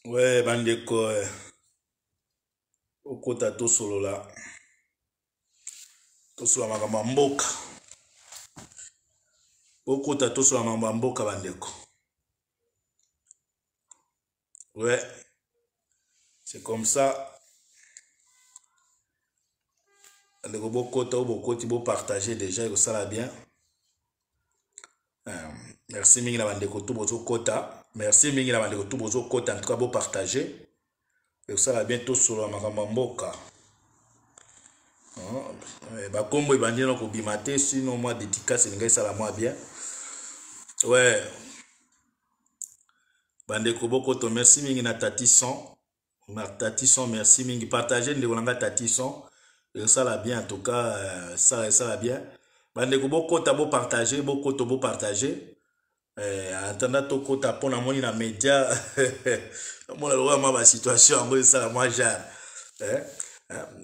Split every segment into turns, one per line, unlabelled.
Ouais, bandeko, okota tosolola makambo ya mboka. Okota tosolola makambo ya mboka bandeko. Ouais, c'est comme ça. Bandeko bokota ou bokoti bo partager déjà et ça va bien. Merci mingi na bandeko tout bozo kota. Merci mingi na bandeko tout bozo kota en tout cas bo partager. Et ça va bien tosolola makambo ya mboka. Ba kombo ebandi na ko bimate sinon moi dédicace ngai sala moi bien. Ouais. Bandeko boko merci mingi na Tatisson. Tatisson merci mingi partager ndeko nanga Tatisson. Et ça va bien en tout cas ça va bien. Bandeko boko bo partager boko to bo partager. Attendant to kota pona moni na média. Mona lo ma ba situation ngo ça moi genre.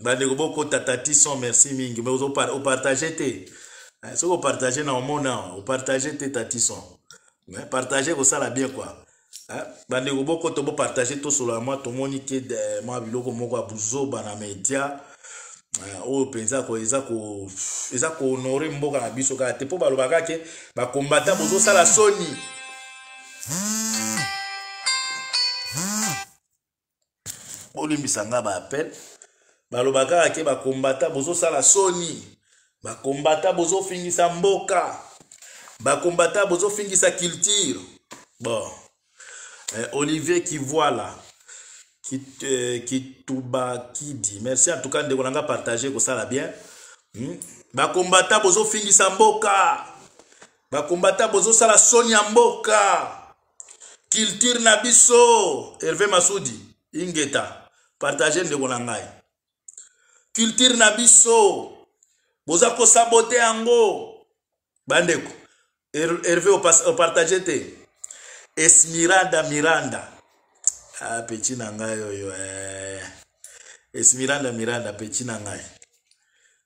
Bandeko boko Tatisson merci mingi mais au partager te. Si vous partagez dans mon nom, vous partagez tes Tatisson. Mais partagez vous ça la bien quoi. Bande boko to bo partager tout sur la moi tout monde qui de moi biloko moko abuzo bana media. O penza ko eza ko honorer mboka na biso ka te po balobaka ke ba combattant bozo sala soni. Olimbisanga ba appel balobaka ke ba combattant bozo sala soni. Ba combattant bozo fingisa mboka. Ba combattant bozo fingisa culture. Bon. Olivier qui voit là. Qui dit. Merci en tout cas de qu'on a partagé que ça la bien. Ba combattant bozo fingisa mboka. Ba combattant bozo sala sonia mboka. Culture na biso. Hervé Massoudi. Ingeta. Partagez de qu'on a. Culture na biso. Boza ko saboter ango. Bandeko. Hervé au partager te. Miranda. Ah, petit nangai yo. Miranda, petit nangai.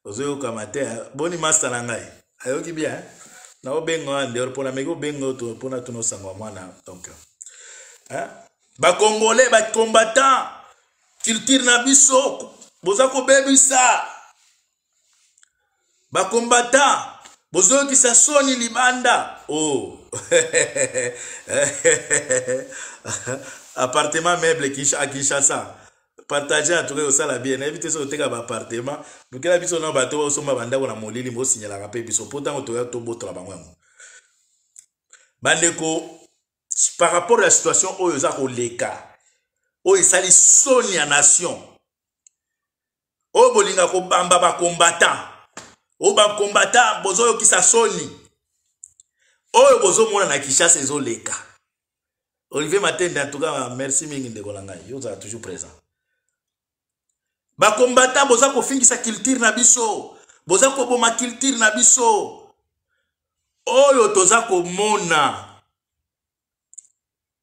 Ozo kamate. Boni master nangai. Ayoki bien. Na obengo ande pour la mego bengo to pona tuno sangwa mwana donc. Ba congolais ba combattant. Culture na biso. Boza ko bebisa. Ba combattant. Bozo ki sa soni libanda. Oh. Appartement meuble à Kinshasa. Partagez en tout cas ça la bien. Évitez ce que vous appartement. Donc la biso na bato so mabanda ko na molili mo signala rapé biso pourtant to ya to botola bango. Bandeko par rapport à la situation oyo za ko leka. Oyo sali soni ya nation. O bolinga ko bamba ba combattant. O ba combattant bozo yo kisa soni. Oyo bozo mona na Kinshasa ezo leka. Olivier Matende en tout cas merci mingi ndeko langa. Yo za toujours présent. Ba combattant boza ko fingisa culture na biso. Boza ko boma culture na biso. Oyo toza ko mona.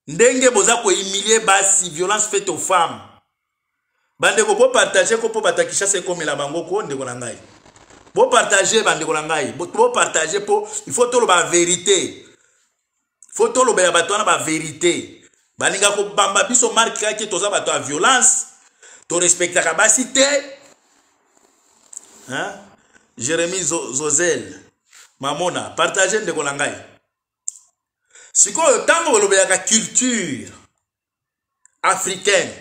Ndenge boza ko humilier basi violence faite aux femmes. Bandeko po partager ko po batakisha se komela bango ko ndeko langa. Bo partager bandeko langai, bo partager po il faut to la vérité. Faut to lo ba bato na ba vérité. Balinga ko bamba biso marque ka ki toza bato a violence. To respecta ka basité. Jérémy Zozel. Mamona, partager ndeko langai. Siko tango lo ba ka culture africaine.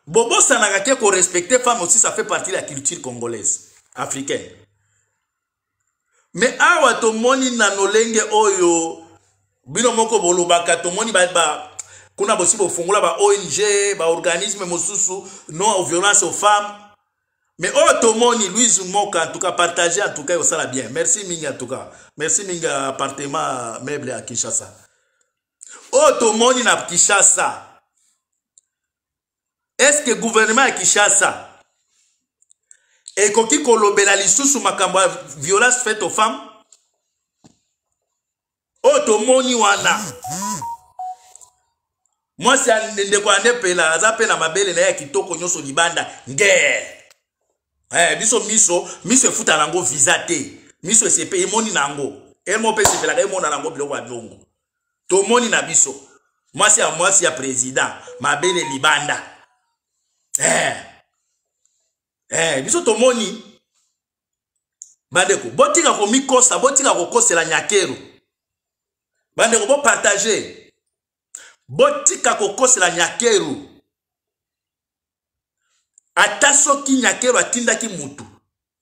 Bobo sanaka ke ko respecter femme aussi ça fait partie de la culture congolaise. Africaine. Mais awa to moni na nolenge oyo bino moko bolobaka to moni ba kuna bosi bo fungula ba ONG ba organisme mosusu non aux violences aux femmes. Mais oyo to moni Louise Moka en tout cas partager en tout cas ça la bien. Merci mingi en tout cas. Merci mingi appartement meuble à Kinshasa. Oyo to moni na Kinshasa. Est-ce que le gouvernement à Kinshasa et koki kolobela lisusu makambo violence faite aux femmes otomoni wana moi c'est ndeko ande pela azape na mabele na ya kitoko nyoso libanda nge miso futa nango visa te miso sepe emoni nango elmo pe sepela ka emona nango biloko ya ndongo tomoni na biso Moi c'est ya président. Mabele libanda. Biso tomoni. Bandeko, botika ko mikosa, botika ko kosela Nyakeru. Bandeko, bo partager. Botika ko kosela Nyakeru. Ata soki Nyakeru atindaki mutu.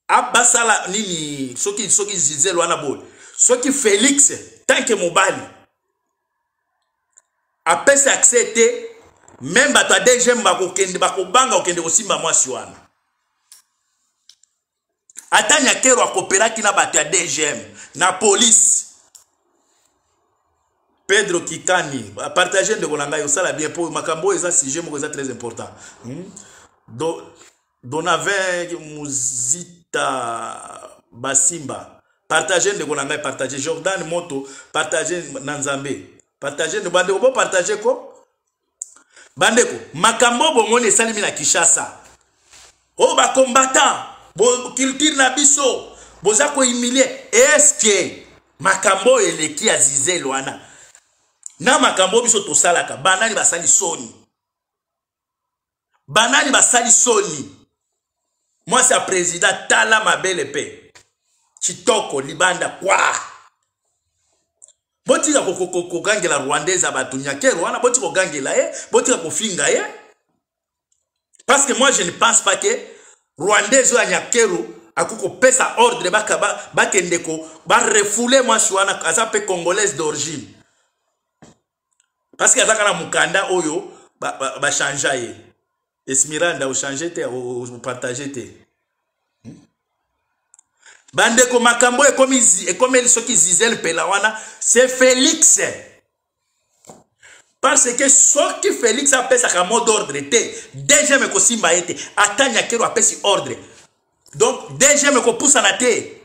Abasala nini soki Zizelo wana bol. Soki Félix tanke mobali. Apese accepté même bato a DGM bakokende bakobanga okende kosimba mwasi wana. Ata Nyakeru akopelaki na bato ya DGM na police. Pedro Kikani partager de kolanga yo sala bien pour makambo eza sujet moko eza très important. Donave Muzita Basimba partager de kolanga partager Jordan Moto partager Nanzambe partager de bandeko bo partager ko bandeko makambo bomone salimi na Kishasa. Oh ba combattant bo culture na biso boza ko humilier est-ce makambo eleki ya Zizelo wana na makambo biso to salaka banani basali soni moi c'est président Tala Mabele pe Chitoko libanda kwa botika ko gangela Rwandaise abatu Nyakeru wana botika ko gangela botika ko finga parce que moi je ne pense pas que Rwandaise ou Nyakeru akuko pesa ordre bakendeko ba refouler moi wana azape congolaise d'origine parce que azaka na mukanda oyo ba changer Esmiranda ou changer te ou partager te bandeko makambo e comme soki Zizelo pela wana c'est Félix parce que soki Félix a pesa ka mot d'ordre te déjà me ko simba ete ata Nyakeru a pesi ordre donc déjà me ko poussa na te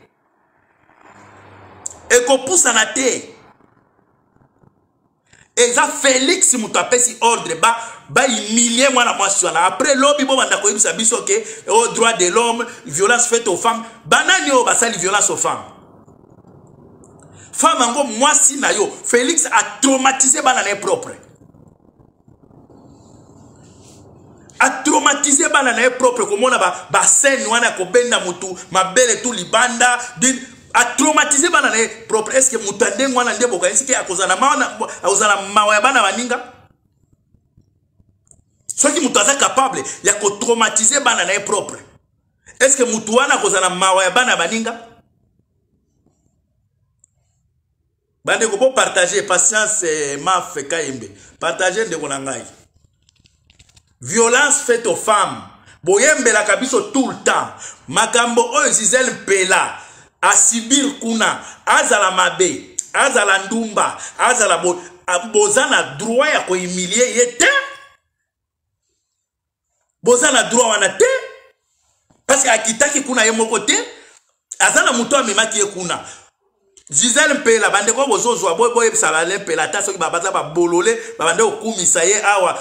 e ko poussa na te eza Félix mutu apesi ordre ba humilier mwana mwasi wana après lobi bo banda koyebisa biso ke au droit de l'homme violence faite aux femmes banani o basali violence aux femmes femme ngo mwasi na yo Félix a traumatisé bana na propre komona ba scène wana ko benda mutu mabele tout libanda a traumatisé bana na propre est-ce que mutande ngwana ndebo ka est-ce que akozana mawa ya bana baninga soki mutu aza capable ya ko traumatiser bana na propre est-ce que mutu wana akozana mawa ya bana baninga bande ko po partager patience maf kaimbe partager ndeko na ngai violence faite aux femmes boyembela kabiso tout le temps makambo oyo Zizelo pela asibir kuna azala mabe azala ndumba azala bozana droit ya ko humilier yete bozana droit wana te parce que akitaki kuna ye moko te azana muto amemaki ye kuna Zizelo mpela bande ko bozozwa boye bisala mpela ta soki babaza ba bolole babande okumisa ye awa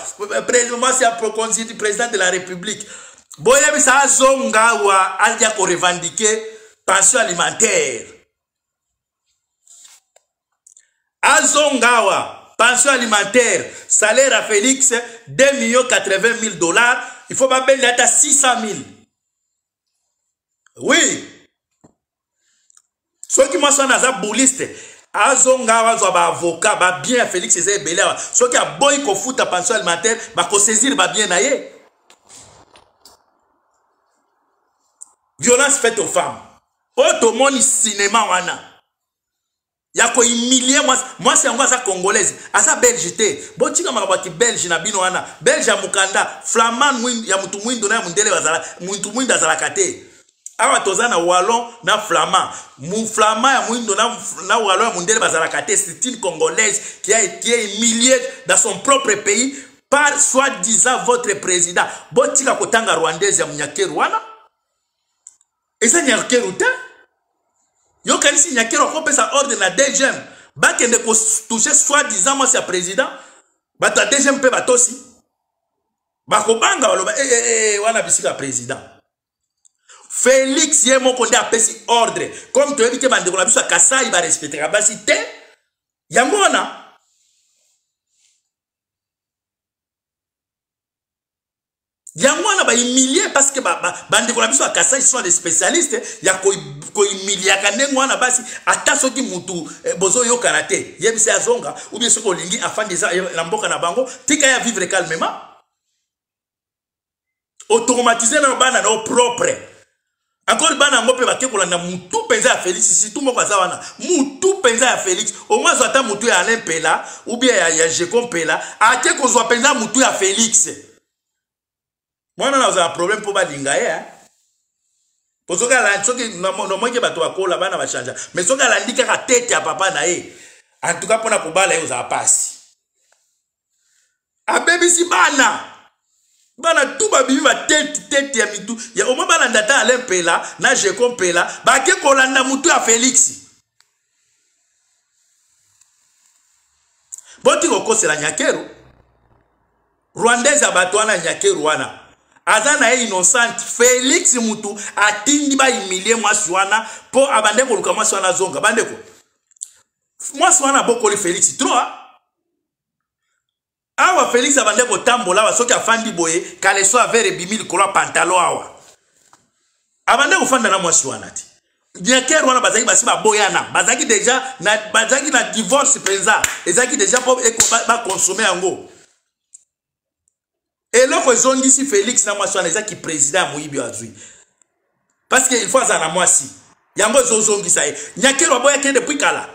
président c'est président de la République boye bisa zonga wa alia ko revendiquer pension alimentaire azongawa pension alimentaire salaire à Félix 2,80 000 $, il faut pas payer à 600 000. Oui ceux qui m'ont sonné à bouliste azongawa zo ba avocat ba bien Félix eza ebele ceux qui a boy ko futa pension alimentaire ba ko saisir ba bien naye violence faite aux femmes. Otomoni cinéma wana. Yako humilier moi c'est ngwa za congolaise, asa belge te. Botika makabaki belge na bino wana. Belge ya mukanda, flamand ya mutu mwindo na mundele bazala, mutu mwindo azala kate. Awa tozana wallon na flamand. Mu flamand ya mwindo na wallon ya mundele bazala kate, c'est une congolaise qui a été humiliée dans son propre pays par soi-disant votre président. Botika kotanga rwandaise ya Nyakeru wana. Et ça Nyakeru te yo kanisi Nyakeru akopesa ordre na DGM bakende ko toucher soi-disant moi c'est président bata DGM pe batosi bakobanga baloba wana bisika président Félix yemo konde apesi ordre comme tu éviter bande ko na biso Kasai ba respecter basi te yangona yango wana ba humilier parce que bande ko la biso akasa ils sont des spécialistes ya ko humilier kanengo wana basi ata soki mutu bozo yo karate yebisa azonga ou bien soko lingi afandi za na mboka na bango tika ya vivre calmement automatiser na bana no propre encore bana ngope bakekola na mutu penza ya Félix si tout moko azawana mutu penza ya Félix au moins zota mutu ya Alain Pela ou bien ya Jekon Pela ate ko zo penza mutu ya Félix. Moi on a un problème pour balinga hein. Pour ce gars là soki no moins que bato akola bana ba changer mais soki la ndika ka tête ya papa na ye en tout cas pour na kubala yo za passe. A baby si bana tout babibi ba tête ya mitu ya au moins bana ndata Alain Pela na Jekon Pela ba ke kolanda mutu ya Félix. Boti ko kosela nyakero Rwandaise abatwana nyakero wana azana innocent Félix mutu atindi ba humilier mwasi wana po abande ko luka mwasi wana zonga bandeko mwasi wana bokoli Félix trop awa Félix abande ko tambola wa soki afandi boye kaleso avere bimili kola pantalon awa abande ko fanda na mwasi wana ti nyakero wana bazaki basi ba boyana bazaki déjà na divorce penza ezaki déjà po ba consommer yango. Et là, ils ont dit si Félix na mwasi wana qui président Moïbi Azui. Parce qu'il faut ça na mwasi. Yango zozongi sa. Nyakero boya ke depuis kala.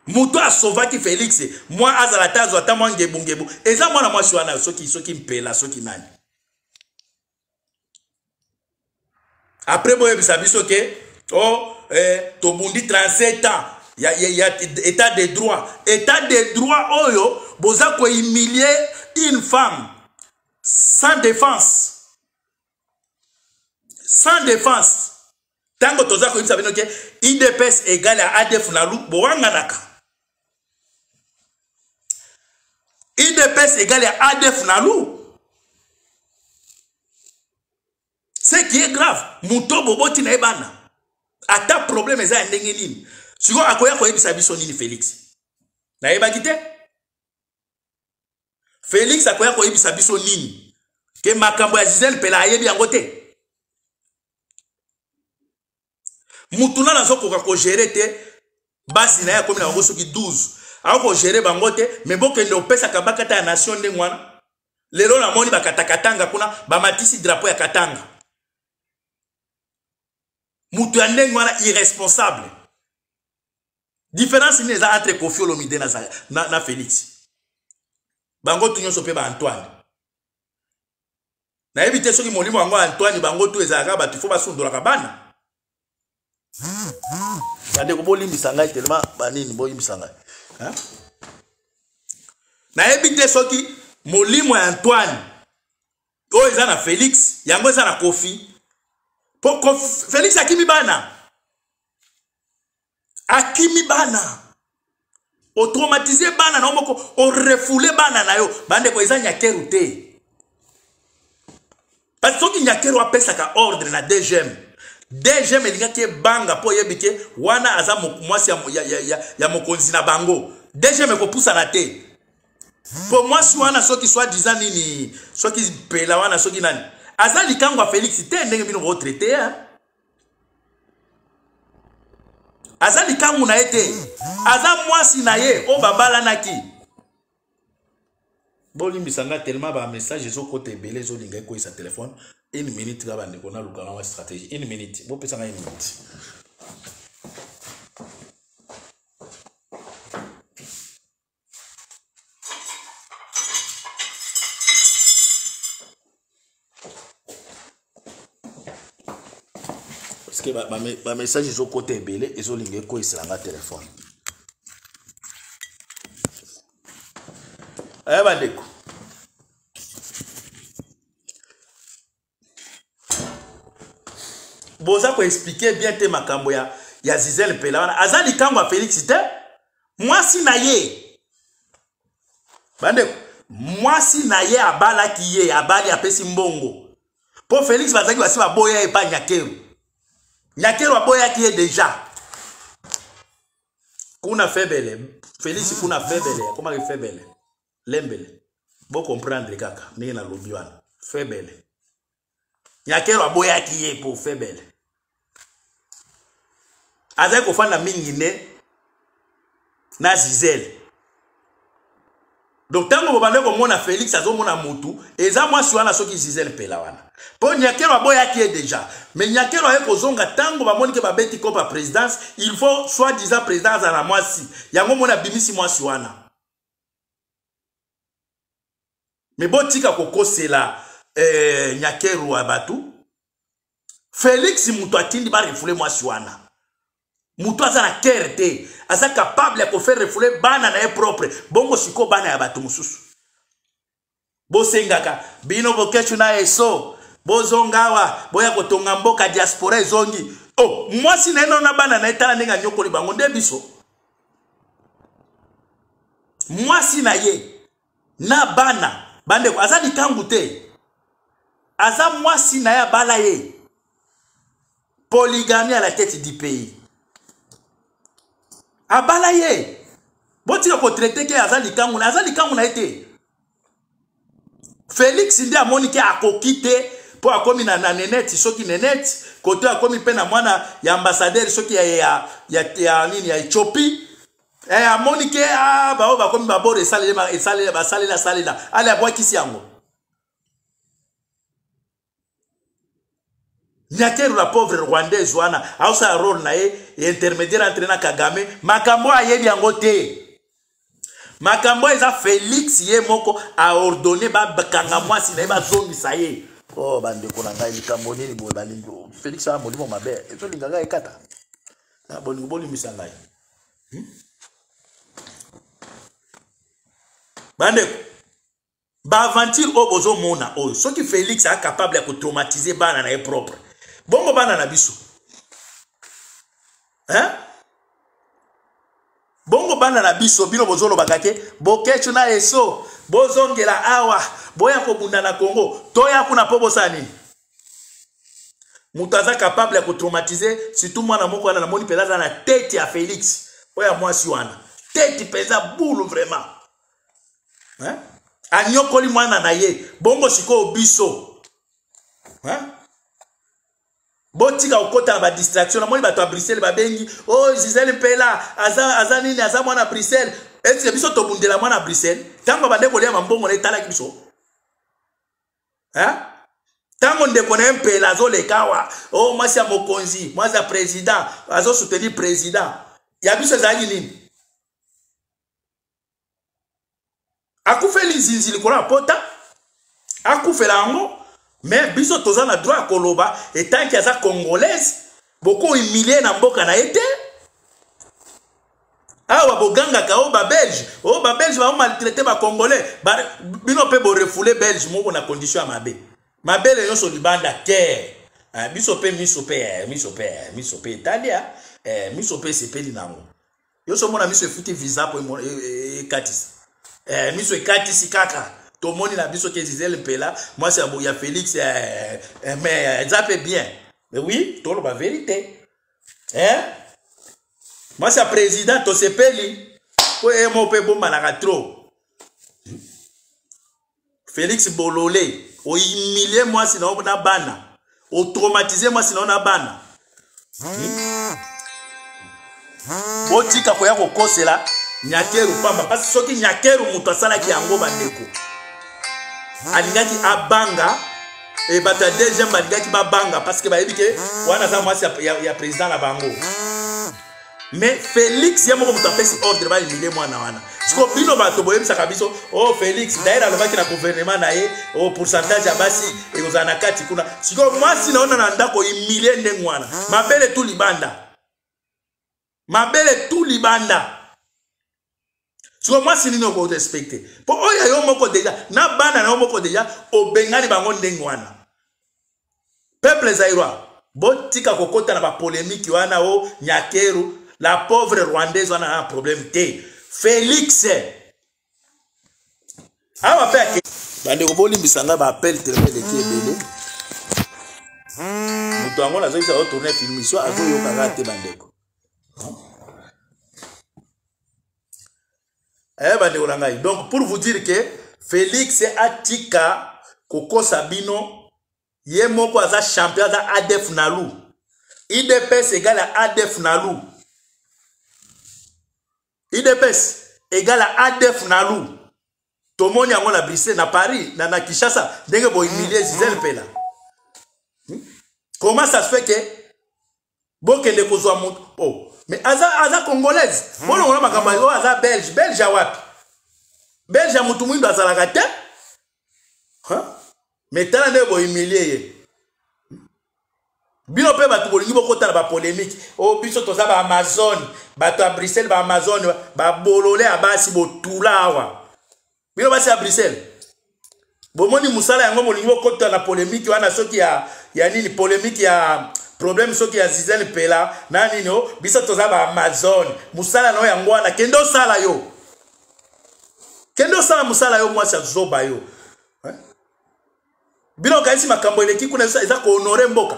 Muto a sauvé qui Félix. Moi azalata azota mwa ngebungebu. Eza mwana mwasi wana soki mpela soki nani. Après boya bisabiso ke tobundi 37 ans. Il y a état de droit. État de droit oyo boza ko humilier une femme. Sans défense. Sans défense. Tango toza ko ibisa binoke IDPS égale à ADF na lu boanga naka. IDPS égale à ADF na lu. Ce qui est grave, muto boboti na ebana. Ata problème eza ndenge nini. Siko akoya ko ibisa biso nini Félix. Na ebakite? Félix akoya ko ibisa biso nini ke makambo ya Gisèle Pela ayebi yango te mutuna na sokoka ko gérer te basi na ya komi na bango soki 12 ako gérer bango te mais bokende opesa kabakata ya nation nde mwana lelo na moni bakatakatanga kuna bamatisi drapeau ya Katanga mutu ya ndenge mwana irresponsable différence ni eza entre Koffi Olomide na Félix. Bango tu nyonso pe ba Antoine. Na ebite soki molimo wango Antoine bango tu ezaka ba tu fo ba sundola kabana. Bande ko boli misanga tellement banini boyi misanga. Hein? Na ebite soki molimo ya Antoine o eza na Félix, yango eza na Koffi. Po Félix akimi bana. Akimi bana. O traumatiser bana na omoko o refouler bana na yo bande ko eza nyakeru te parce que nyakeru apesa ka ordre na DGM elinga ke banga po yebike wana aza mwasi ya mokonzi na bango DGM ko poussa na te po mwasi wana soki soit disant nini soki Pela wana soki nani aza likango Félix te ndenge bino ko traiter hein. Aza likangu na ete aza mwasi na ye o babala naki boli misanga tellement ba message zo côté belé zo linga ko sa téléphone 1 minute ga bande ko na lukana wa stratégie 1 minute bo pesa nga 1 minute parce que ba message zo côté belé et zo linga ko sa nga téléphone. Eh bandeko boza ko expliquer bien te makambo ya Gisèle Pela wana azali kango a Félix te mwasi na ye bandeko mwasi na ye abala ki ye abali apesi mbongo po Félix bazaki basi baboya epa Nyakeru aboya ki ye déjà kuna febele Félix kuna febele comment il febele lembele bo comprendre kaka ndenge na lobi wana febele Nyakero aboyaki ye pour faire belle. Azali kofanda mingi ne na Gisèle. Donc tango bobande komona Félix azomona mutu eza mwasi wana soki Gisèle pela wana. Po Nyakero aboyaki ye déjà. Mais Nyakero aye kozonga tango bamoni ke babeti kopa présidence, il faut soi-disant présidence à la mwasi. Yango mona bimisi mwasi wana. Mais botika kokosela Nyakero abatu. Félix mutu atindi ba refouler mwasi wana. Mutu aza na kerte, aza capable ya faire refouler bana na ye propre. Bongo siko bana ya batu mususu. Bosengaka bino bokechu na eso. Bozongawa boya kotonga mboka diaspora ezongi. Oh, mwasi na eno na bana na etala nenga nyokoli bango nde biso. Mwasi na ye na bana bande ko aza likangu te. Aza mwasi na ya bala ye. Polygamie à la tête du pays. Abala ye. Boti ko traiter ke azali kangu na été. Félix ndi amoni ke akokite po akomi na neneti soki neneti kote akomi pe na mwana ya ambassadeur soki ya nini ya Ethiopie. Amoni ke ba komi ba bore salela ale abwa kisi yango. Nyakero la pauvre rwandaise wana ausa rôle na ye intermédiaire entre na Kagame makambo ayebi yango te. Makambo eza Félix ye moko a ordonné ba kanga mwasi na ba zone saye. Oh bande ko na ngai likambo nini bo balingo. Félix a molimo mabe. Ezo linganga ekata. Na boni boli misangai. Bande ba aventure o bozo mona o soki Félix a capable ya ko traumatiser bana na ye propre. Bongo bana na biso. Hein? Bongo bana na biso bino bozolo bakake bokechu na eso bozongela awa boya ko bunda na Congo toya kuna pobo sani. Mutaza capable ya ko traumatiser surtout mwana moko wana na moni pelaza na tête ya Félix. Oya mwasi wana. Tête pesa boule vraiment. Hein? Anyokoli mwana na ye bongo siko biso. Hein? Botika okota ba distraction namoni bato a Bruxelles babengi oh Gisèle Mpela aza nini aza mwana Bruxelles est-ce que biso tobundela mwana Bruxelles tango bande kolia mambongo na etala kibiso hein tango ndeko na Mpela zo lekawa oh mwasi ya mokonzi mwasi ya président azo soutenir président ya biso zangi nini akufeli nzinzi likona pota akufela ngo. Mais biso toza na droit koloba et tant qu'il y a congolaise beaucoup humilié na mboka na été. Awa boganga ka o ba belge ba maltraiter ba congolais bino pe bo refouler belge moko na condition ya mabe. Mabele yo so libanda ke. Biso pe miso pe Italia miso pe sepeli nango. Yo so mona miso futi visa po katisi. Miso katisi kaka. Tout le monde a dit que Gisèle Mpela, moi c'est un Félix, mais ça fait bien. Mais oui, tout la vérité. Hein? Moi c'est un président, tu sais pas lui. Moi je bon trop. Félix Bololé, au humilié moi sinon on a bana. Au traumatisé moi sinon on a bana. Botika koya kokosela Nyakero pamba parce que soki Nyakero mutu asala ki yango bandeko. Alingaki abanga et bata deuxième alingaki babanga parce que bayebi ke wana za mwasi ya président la bango. Mais Félix yamoko mutapesi ordre ba humilier mwana wana. Siko bino bato boyebisa kabiso oh Félix d'ailleurs alobaki na gouvernement na ye oh pourcentage ya basi ekozana kati kuna. Siko mwasi naona na ndako humilier ndenge mwana. Mabele tout libanda. Mabele tout libanda. So moi si nino ko respecter. Po oya yo moko deja na bana na moko deja obengani bango ndenge wana. Peuple zairwa botika kokota na ba polémique wana o Nyakero la pauvre rwandaise wana a un problème te. Félix awa pe bande ko bolimbisanga ba appel téléphone de Kebele. Mutu ango na zo isa retourner film so azo yo kanga te bandeko. Donc pour vous dire que Félix Atika Koko Sabino Yé moko aza champion aza ADF Nalu. IDPS égale à ADF Nalu. IDPS égale à ADF Nalu. Tomoni yango na Bruxelles, na Paris, na Kinshasa, ndenge bo humilier Gisèle Pela. Comment ça se fait que bokende kozwa moto? Oh, mais aza congolaise. Bon on a makamba yo aza belge, belge wapi? Belge ya mutu mwindo azalaka te? Hein? Mais tala ndenge bo humilier ye. Bino pe batu bolingi bokota ba polémique. Oh biso toza ba Amazon, bato a Bruxelles ba Amazon, ba bolole abasi botula awa. Bino basi a Bruxelles. Bomoni musala yango molingi bokota na polémique wana soki ya nini polémique ya problème soki ya Gisèle Pela na nini o biso toza ba Amazon. Musala no yango wana kendo sala yo. Kendo sala musala yo mwasi azoba yo. Bino kaisi makambo eleki kuna eza ko honorer mboka.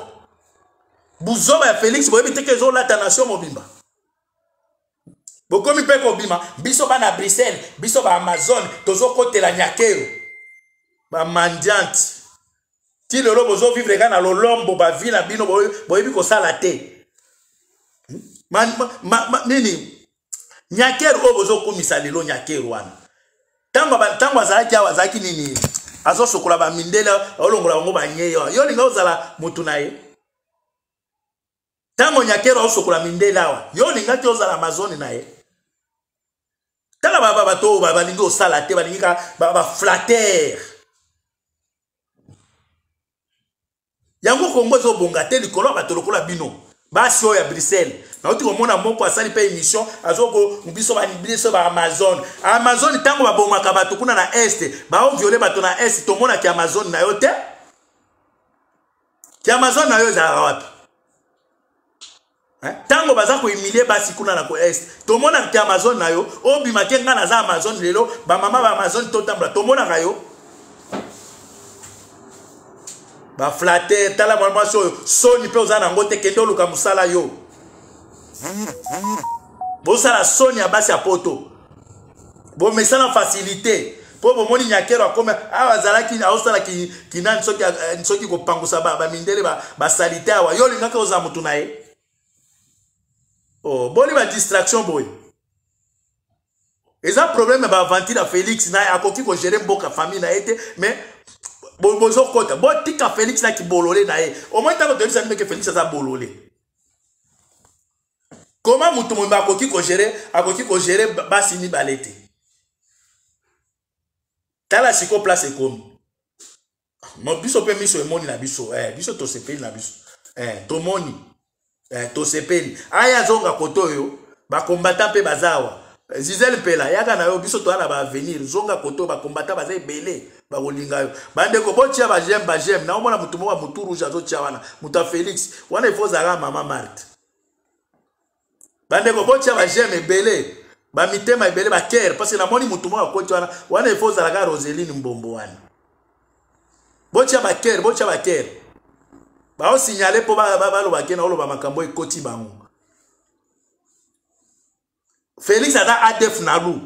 Buzoba ya Félix boyebi teke zo la nation mobimba. Bokomi pe ko bima biso ba na Bruxelles, biso ba Amazon, tozo kotela nyakero. Ba mandiante. Ti lelo bozo vivre kana lolombo ba vila bino boyebi ko sala te. Nini? Nyakero o bozo komisa lelo nyakero wana. Tango azalaki nini? Azo sokola ba mindela olongola ngo ba nyeyo. Yo linga ozala mutu na ye. Tango nyakero osokola mindela wa yo linga ti ozala Amazon na ye. Tala baba bato baba lingo sala te balingi ka baba flatter. Yango Kongo zo bonga te likolo bato lokola bino. Basi o ya Bruxelles. Na oti ko mona moko asali pe émission azoko mbiso ba Amazon. Amazon tango ba bonga ka bato kuna na est, ba o violer bato na est to mona ki Amazon na yo te. Ki Amazon na yo za wapi? Tango baza ko humilier basi kuna na ko est. To mona ki Amazon na yo, obi makenga na za Amazon lelo, ba mama ba Amazon to tambla to mona ka yo. Ba flatter tala mama so ni pe ozana ngote kendo luka musala yo. Bo sala Sony abasi apoto. Bo mesana facilité. Po bo moni nyakero akoma awazalaki awosala ki nan soki ko pangusa ba mindele ba salite awa yo lingaka oza mutu na ye. Oh, boni ba distraction boy. Eza problème ba aventure Félix na akoki ko gérer mboka famille na ete mais bozo kota bo tika Félix na ki bololé na ye. Au moins tango tebisa que Félix aza bololé. Comment mutu mo akoki ko gérer basi ni balete. Tala siko place ekomi. Mo biso pe miso emoni na biso biso to sepeli na biso. To moni. To sepeli. Aya zonga koto yo ba combattant pe bazawa. Gisèle Pela yaka na yo biso to ana ba avenir zonga koto ba combattant baza ebele ba kolinga yo. Bande ko botia ba j'aime na omona mutu mo wa mutu rouge azo tia wana. Muta Félix wana il faut zara mama Marthe. Bande ko botia ba j'aime ebele. Ba mitema ebele ba cœur parce que na moni mutu mo wa koti wana il faut zara Roseline Mbombo wana. Botia ba cœur. Ba o signaler po ba lo ba kena lo ba makambo ekoti bango. Félix ada ADF Nalu.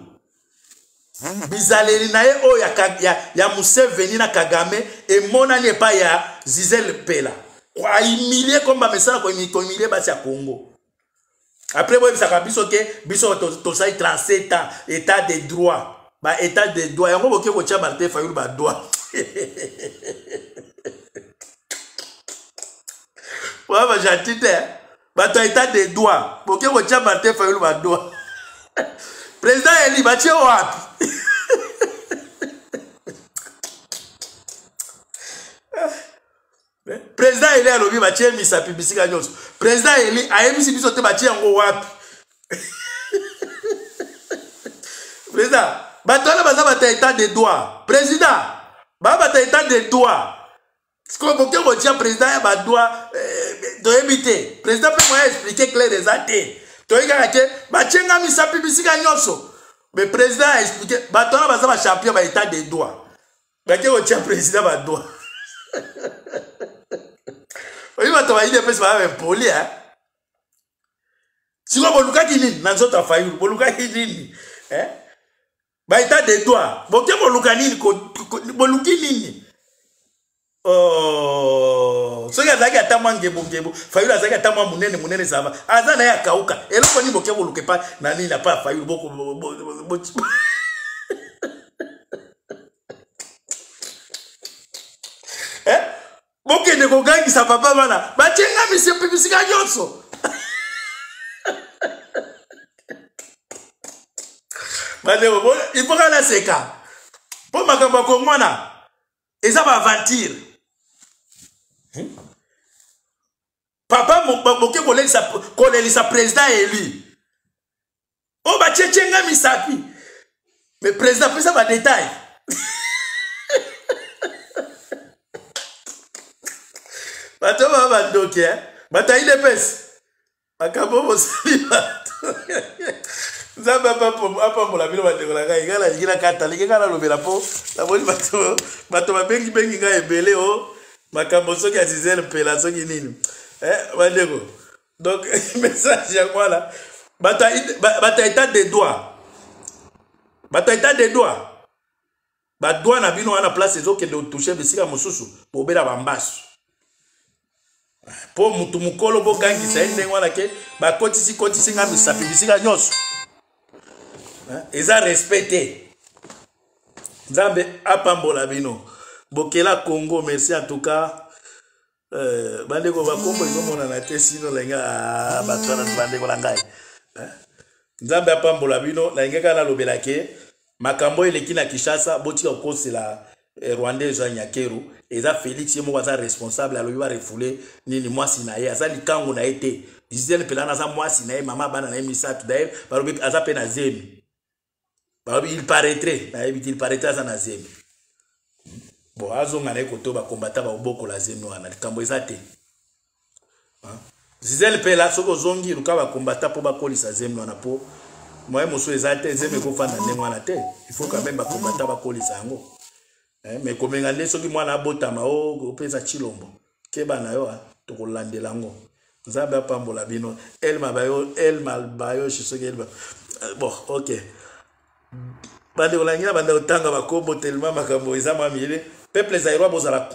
Bizaleri na ye o ya Museveni na Kagame e monani epa ya Gisèle Pela. Kwa humilier comme ba mesala ko humilier basi ya Congo. Après boy bisaka biso ke biso to sai 37 ans état de droit. Ba état de droit yango boke ko tia Martin Fayulu ba droit. Wa ba jatite ba to état de droit. Boke ko tia Martin Fayulu ba droit. Président Eli batie wapi? Président Eli alobi batie misa pibisika nyonso. Président Eli ayemisi biso te batie yango wapi? Président, batona baza bata état de droit. Président, bata état de droit. Ce qu'on peut dire président ya ba droit doit éviter. Président peut moi expliquer clair des athées. Toyika ke bachenga misa pibisika nyonso. Mais président a expliqué batona baza ba champion ba état de droit. Bake ko tia président ba droit. Oyi bato ba ide pesa ba poli hein. Siko boluka kinini na nzoto Fayulu boluka kinini hein? Ba état de droit. Boke boluka nini ko boluki nini? Oh, soki azaki ata mwa ngebongebo Fayulu azaki ata mwa munene ça va aza na ya kauka eloko ni boke boluke pa na nini na pa Fayulu boko bokende kogangisa papa bana batenga mise pibisika nyonso bandeko il faut kala seka po makambo kongwana eza ba aventure papa boke kolelisa président élu o ba tchenga misapi mais président pesa ba détail bato ba bandoki bata ile pesa makambo bosali bato nzambe apambola bino bandeko na ngai ngai nalingi nakata lingi ngai nalobela mpo namoni bato babengi ngai ebele o makambo soki ya Gisèle Mpela soki nini bandeko donc message yango wana bato état de droit badroit na bino wana place ezokende otouche bisika mosusu bobela bambasu po mutu mukolo bogangisa ye ndenge wana ke bakotisi nga misapi bisika nyonso eza respecté nzambe apambola bino bokela Congo merci en tout cas bandeko bakombo ezomonana te sino lenga batwana bandeko na ngai nzambe apambola bino nalingaka nalobela ke makambo eleki na Kinshasa botika kokosela Rwandais ya Nyakeru eza Félix ye moko aza responsable alobi ba refoule nini mwasi na ye aza likango na ye te Gisèle Mpela aza mwasi na ye mama bana na ye misatu d'ailleurs balobi aza pe na zemi balobi il paraîtrait aza na zemi bon azonga na ye koto bakombata baobokola zemi wana likambo eza te Gisèle Mpela soki ozongi luka bakombata mpo bakolisa zemi wana mpo moye mosusu eza te zemi ekofanda ndenge wana te il faut quand même bakombata bakolisa yango mais komenga nde soki mwana abotama opesa chilombo keba na yo tokolandela yango nzambe apambola bino el malbayo soki elba bon ok bande kolangina bande otanga bakobo tellement makambo eza mamile peuple zaïrois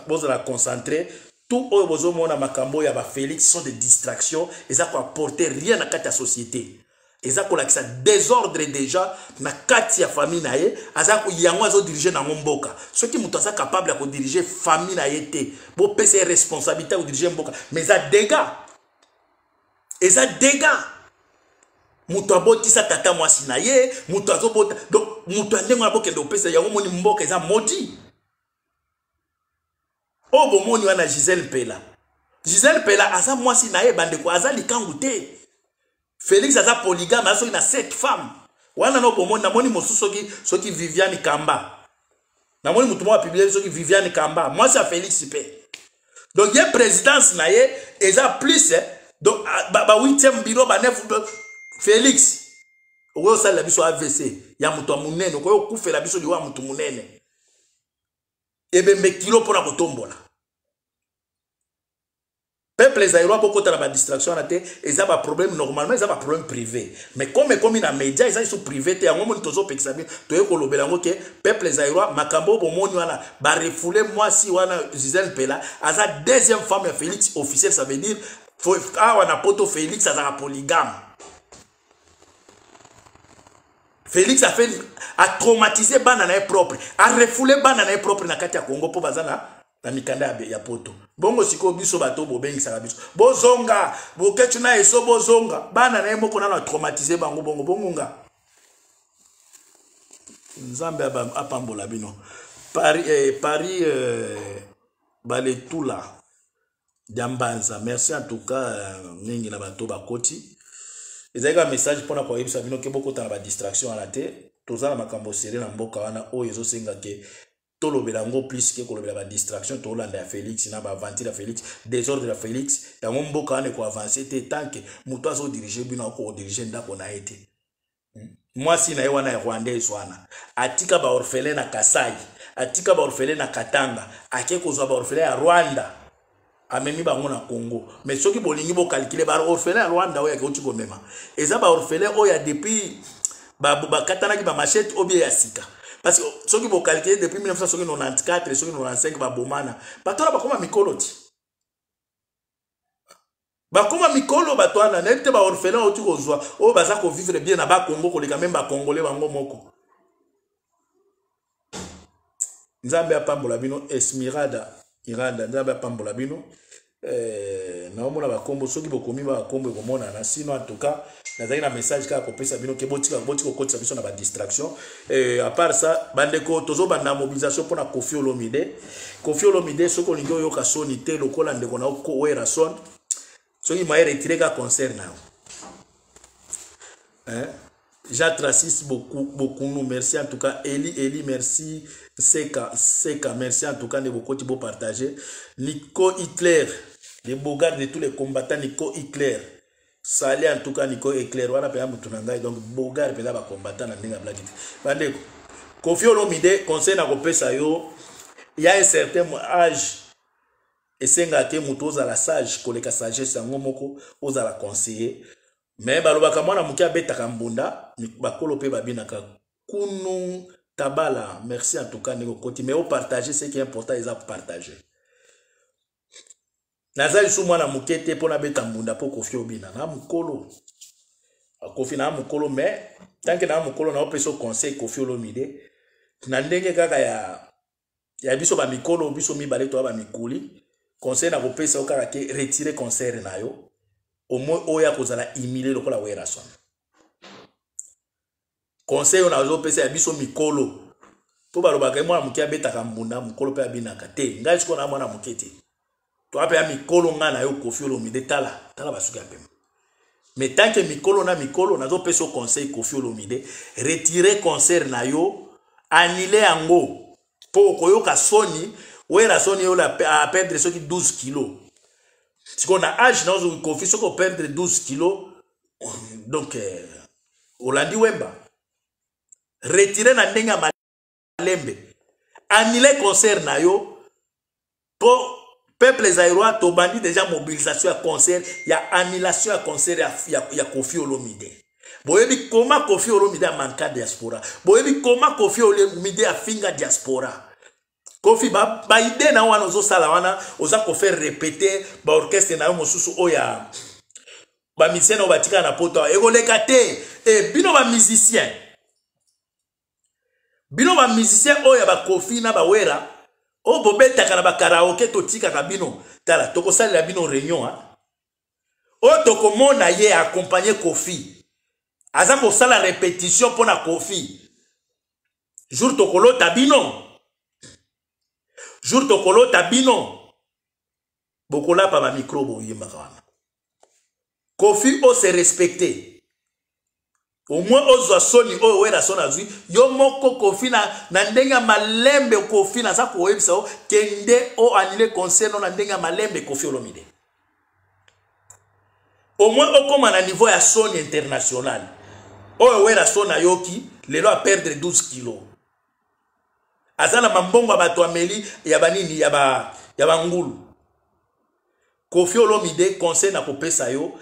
bozala concentré tout oyo bozomona makambo ya ba Félix sont des distractions eza ko apporter rien na kati ya société eza kolakisa désordre déjà na kati ya famille na ye aza ko yango azo diriger na mboka soki mutu aza capable ya ko diriger famille na ye te bo pesa responsabilité ko diriger mboka mais eza dégâts mutu abotisa tata mwasi na ye mutu azobota donc mutu andengo na bokende opesa yango moni mboka eza maudit o bomoni wana Gisèle Mpela aza mwasi na ye bandeko aza likangu te Félix aza polygame azo na 7 femmes wana no bomoni namoni mosusu soki Viviane Kamba namoni mutu mwa publier soki Viviane Kamba mwasi ya Félix pe donc ye présidence na ye eza plus donc ba 8e bureau ba 9 Félix oyo sala biso AVC ya mutu munene oyo kufela biso liwa mutu munene ebembe kilo pona kotombola peuple zaïrois bokota na ba distraction na te eza ba problème normalement eza ba problème privé mais comme na média eza sous privé te yango moni tozo pekisa bien toye kolobela ngo ke peuple zaïrois makambo bomoni wana ba refoule mwasi wana Gisèle Mpela aza deuxième femme ya Félix officiel ça veut dire wana poto Félix aza polygame Félix a traumatisé bana na propre a refoulé bana na propre na kati ya Congo po bazana na mikanda ya poto bongo siko biso bato bobengisa biso bozonga boketu na eso bozonga bana na moko na traumatisé bango bongo nzambe apambola bino Paris baletula Diambanza merci en tout cas mingi na bato bakoti ezaka message pona kwa yebisa bino ke bokota na ba distraction ala te tozala makambo seré na mboka wana oyo ezosenga ke tolobela ngo plus ke kolobela ba distraction tolanda ya Félix na ba aventure ya Félix désordre ya Félix ya mboka wana ko avancer te tant que muto azo diriger bino ko diriger ndako na ete mwasi na ye wana ya Rwandais wana atika ba orphelin na Kasai atika ba orphelin na Katanga ake kozwa ba orphelin ya Rwanda amemi bango na Congo mais soki bolingi bo calculer ba orphelin ya Rwanda oya ke otiko mema eza ba orphelin oya depuis ba katana ki ba machette obie ya sika parce que ceux qui vont calculer depuis 1994 et ceux qui 95 ba bomana batona bakoma mikolo ti bakoma mikolo batwana na te ba orphelin otu kozwa o baza ko vivre bien na ba Congo ko leka même ba congolais bango moko nzambe apambola bino Esmirada Iranda nzambe apambola bino na omona ba kombo soki bokomi ba kombo komona na sino en tout cas nazali na message ka ko pesa bino ke botika ko kotisa biso na ba distraction à part ça bandeko tozo banda mobilisation pour na Koffi Olomide soko lingo yo ka soni te lokola ndeko na ko wera son soki ma retirer ka concert na j'attracis beaucoup nous merci en tout cas Eli merci Seka merci en tout cas de beaucoup de partager Nico Hitler les beaux gars de tous les combattants Nico Hitler Salé en tout cas Nico Hitler wana pe amutunanga donc beaux gars pe ba combattants na ndinga blague bande Koffi Olomide conseil na kopesa yo il y a un certain âge et senga te mutoza la sage koleka sagesse yango moko oza la conseiller mais balobaka mwana muki abetaka mbunda bakolo pe babinaka kunu tabala merci en tout cas nego koti mais au partager ce qui est important ils a partager nazali sou mwana mukete pona beta mbunda po Koffi obina na mukolo Koffi na mukolo mais tant que na mukolo na opeso conseil Koffi Olomide na ndenge kaka ya biso ba mikolo biso mibale to ba mikuli conseil na kopesa okaka ke retirer concert na yo au moins oya kozala humilier lokola wera son conseil on a zo pesa ya biso mikolo po balobaka mwana muki abetaka mbunda mukolo pe abinaka te ngai siko na mwana mukete to ape ya mikolo nga na yo Koffi Olomide tala basuki ya pema mais tant que mikolo na zo pesa conseil Koffi Olomide retirer concert na yo annuler yango po koyoka soni wera soni yo la a perdre ce qui 12 kilos. Si on a âge dans une confusion qu'on perdre 12 kilos, donc Olandi Wemba retirer na ndenga malembe annuler concert na yo pour peuple zaïrois to bandi déjà mobilisation à concert il y a annulation à concert il y a Koffi Olomide boyebi comment Koffi Olomide a manqué diaspora boyebi comment Koffi Olomide a finga diaspora Koffi ba idée na wana ozo sala wana oza ko faire répéter ba orchestre na yo mosusu oya ba musicien ba tika na poto ekoleka te et bino ba musicien oya ba Koffi na ba wera o bobeta kana ba karaoke to tika ka bino tala toko sala bino réunion o toko mona ye accompagner Koffi aza ko sala répétition pour na Koffi jour tokolo tabino jour tokolo tabino bokola pa ba micro bo yemba kana Koffi o se respecter au moins ozwa soni o wera sona zui yo moko Koffi na ndenga malembe Koffi na sa ko webisa o kende o annuler concert na ndenga malembe Koffi Olomide au moins o koma na niveau ya soni international o wera sona yoki lelo a perdre 12 kilos azana mambongo bato ameli ya banini ya ba ngulu Koffi Olomide conseil na kopesa yo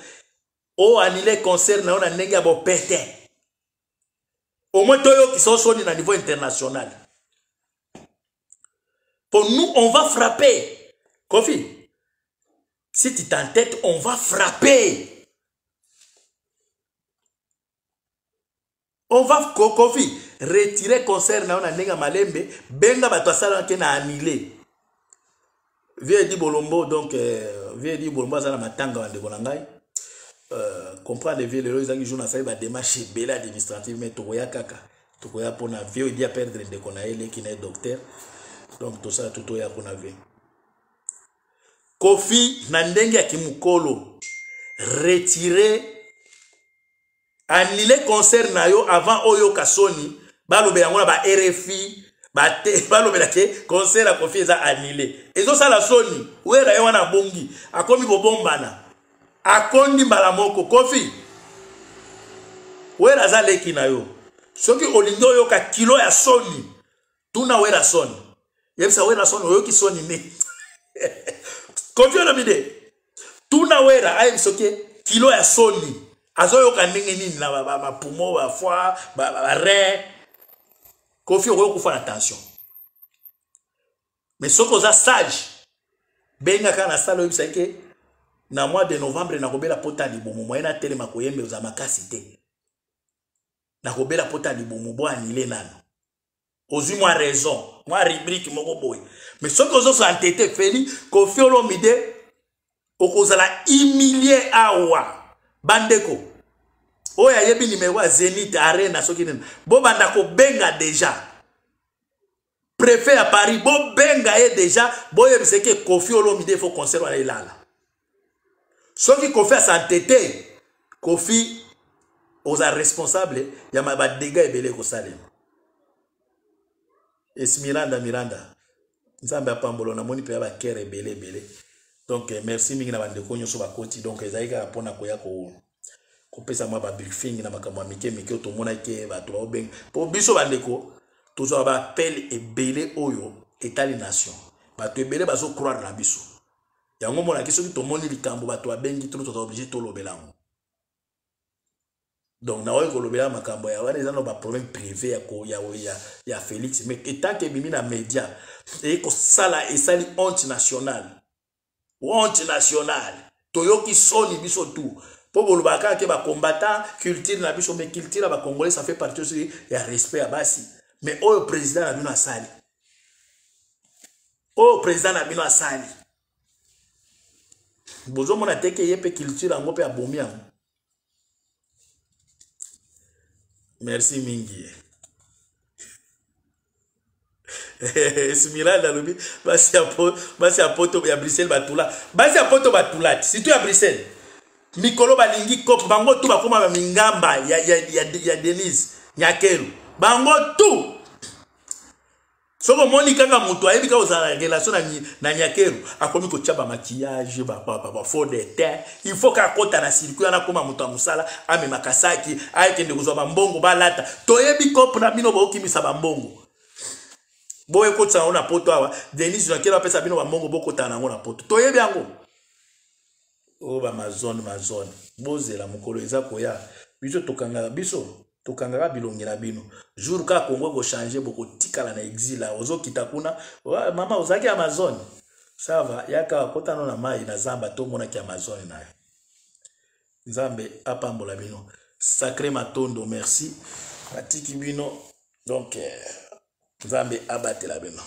o annuler concert na ona ndenge ya bo pete au moins toyo qui sont soni na niveau international pour nous on va frapper Koffi si tu t'entêtes on va frapper on va Koffi retirer concert na ona ndenge malembe benga bato asala ke na annuler vie di bolombo donc vie di bolombo azana matanga wa ndeko na ngai comprendre vie le ezangi jour na sai ba démarche bela administrative mais tokoya kaka tokoya pona vie di a perdre ndeko na ele ki na docteur donc tout ça tout ya pona vie Koffi na ndenge ya kimukolo retirer annuler concert na yo avant oyo kasoni balobe yango na ba RFI balobe la ke concert a Koffi eza annulé ezo sala soni wera yo wana bongi akomi bobombana akondi mbala moko Koffi wera za leki na yo soki olingi oyo ka kilo ya soni tuna wera soni yebisa wera soni oyo ki soni ne Koffi Olomide tuna wera ayi soki kilo ya soni azoyoka ndenge nini na ba poumon ba foie ba rein Kofi okoki kufa na tension. Mais soki oza sage benga kaka na sala oyebisa ke na mois de novembre nakobela pota libumu moye na telema koyembe oza makasi te. Nakobela pota libumu bo anile nano. Ozwi mwa raison, mwa rubrique moko boye. Mais soki ozo entêté feli Kofi Olomide okozala humilié awa. Bandeko. Oya yebi numéro à Zenith Arena soki nene. Bo banda ko benga déjà. Préfet à Paris, bo benga ye déjà, bo yebise ke Kofi Olomide faut concert wala ilala. Soki Kofi a s'entêté, Kofi oza responsable ya ma ba dégâts ebele ko salema. Es Miranda. Nzambe apambolo na moni pe ba kere ebele. Donc merci mingi na bande ko nyoso ba koti donc ezaika pona ko ya ko pesa ma ba briefing na makamwa mike to mona ke ba to ba benga. Po biso bande ko toujours ba appel ebele oyo état nation. Ba to ebele bazo croire na biso. Yango mona ki soki to moni likambo ba to abengi to obligé to lobelango. Donc na oyo ko lobela makambo ya wana ezano ba problème privé ya Félix mais étant que bimi na média et ko sala esali honte nationale. Honte nationale. Toyoki soni biso tout. Po bolobaka ke ba combattant culture na biso mais culture ba congolais ça fait partie aussi ya respect à basi. Mais au président na bino asali. Au président na bino asali. Bozo mona teke yepe culture ango pe abomi ango. Merci mingi. Simila na lobi basi ya poto ya Bruxelles batula. Basi ya poto batula. Si tu ya Bruxelles. Mikolo balingi kop bango tu bakoma ba mingamba ya Denise Nyakelu. Bango tu. Soko moni kanga mutu ayebi ka ozala relation na Nyakelu akomi ko tchaba maquillage ba faux de teint. Il faut ka kota na circuit na koma mutu amusala ame makasaki ayekende kozwa bambongo balata. Toyebi kop na bino ba okimisa bambongo. Boye kotsa ona poto awa Denise Nyakelu apesa bino bambongo bokota na ngona poto. Toyebi yango. Oh ba mazone bozela mukolo eza koya biso tokanga biso tokanga bilongi na bino jour ka Congo ko changer boko tikala na exil la ozo kitakuna mama ozaki Amazon ça va yaka kotano na mai na zamba to mona ki Amazon na Nzambe apambola bino sacré matondo merci atiki bino donc Nzambe abatela bino.